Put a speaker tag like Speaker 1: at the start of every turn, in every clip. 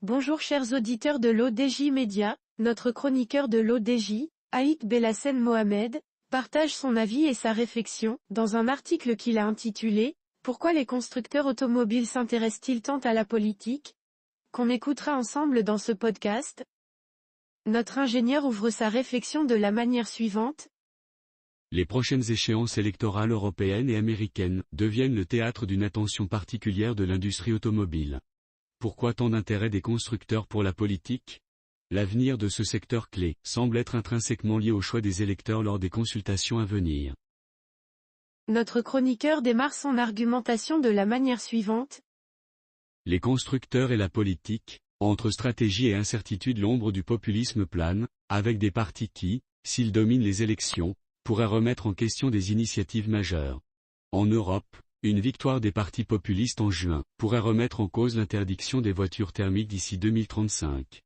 Speaker 1: Bonjour chers auditeurs de l'ODJ Média, notre chroniqueur de l'ODJ, Aït Belassen Mohamed, partage son avis et sa réflexion, dans un article qu'il a intitulé « Pourquoi les constructeurs automobiles s'intéressent-ils tant à la politique ?», qu'on écoutera ensemble dans ce podcast. Notre ingénieur ouvre sa réflexion de la manière suivante.
Speaker 2: Les prochaines échéances électorales européennes et américaines deviennent le théâtre d'une attention particulière de l'industrie automobile. Pourquoi tant d'intérêt des constructeurs pour la politique ? L'avenir de ce secteur clé semble être intrinsèquement lié au choix des électeurs lors des consultations à venir.
Speaker 1: Notre chroniqueur démarre son argumentation de la manière suivante.
Speaker 2: Les constructeurs et la politique, entre stratégie et incertitude, l'ombre du populisme plane, avec des partis qui, s'ils dominent les élections, pourraient remettre en question des initiatives majeures. En Europe, une victoire des partis populistes en juin pourrait remettre en cause l'interdiction des voitures thermiques d'ici 2035.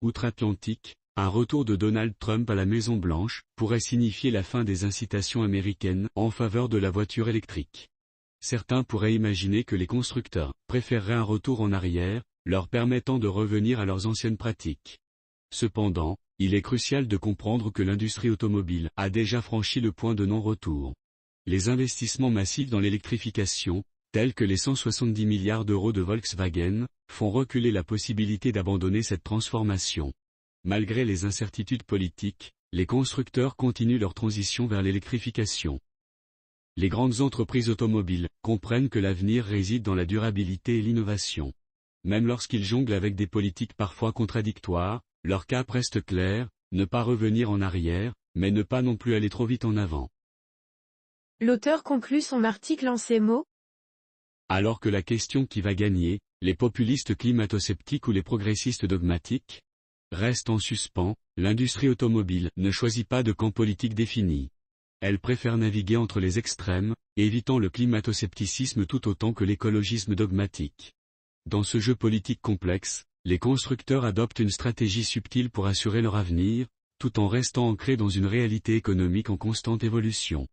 Speaker 2: Outre-Atlantique, un retour de Donald Trump à la Maison-Blanche pourrait signifier la fin des incitations américaines en faveur de la voiture électrique. Certains pourraient imaginer que les constructeurs préféreraient un retour en arrière, leur permettant de revenir à leurs anciennes pratiques. Cependant, il est crucial de comprendre que l'industrie automobile a déjà franchi le point de non-retour. Les investissements massifs dans l'électrification, tels que les 170 milliards d'euros de Volkswagen, font reculer la possibilité d'abandonner cette transformation. Malgré les incertitudes politiques, les constructeurs continuent leur transition vers l'électrification. Les grandes entreprises automobiles comprennent que l'avenir réside dans la durabilité et l'innovation. Même lorsqu'ils jonglent avec des politiques parfois contradictoires, leur cap reste clair, ne pas revenir en arrière, mais ne pas non plus aller trop vite en avant.
Speaker 1: L'auteur conclut son article en ces mots.
Speaker 2: Alors que la question qui va gagner, les populistes climato-sceptiques ou les progressistes dogmatiques, reste en suspens, l'industrie automobile ne choisit pas de camp politique défini. Elle préfère naviguer entre les extrêmes, évitant le climato-scepticisme tout autant que l'écologisme dogmatique. Dans ce jeu politique complexe, les constructeurs adoptent une stratégie subtile pour assurer leur avenir, tout en restant ancrés dans une réalité économique en constante évolution.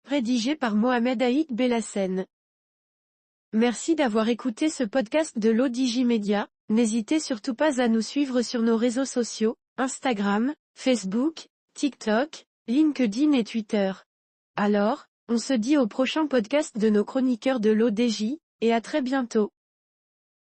Speaker 1: Rédigé par Mohamed Aït Belassen. Merci d'avoir écouté ce podcast de l'ODJ Média. N'hésitez surtout pas à nous suivre sur nos réseaux sociaux, Instagram, Facebook, TikTok, LinkedIn et Twitter. Alors, on se dit au prochain podcast de nos chroniqueurs de l'ODJ, et à très bientôt.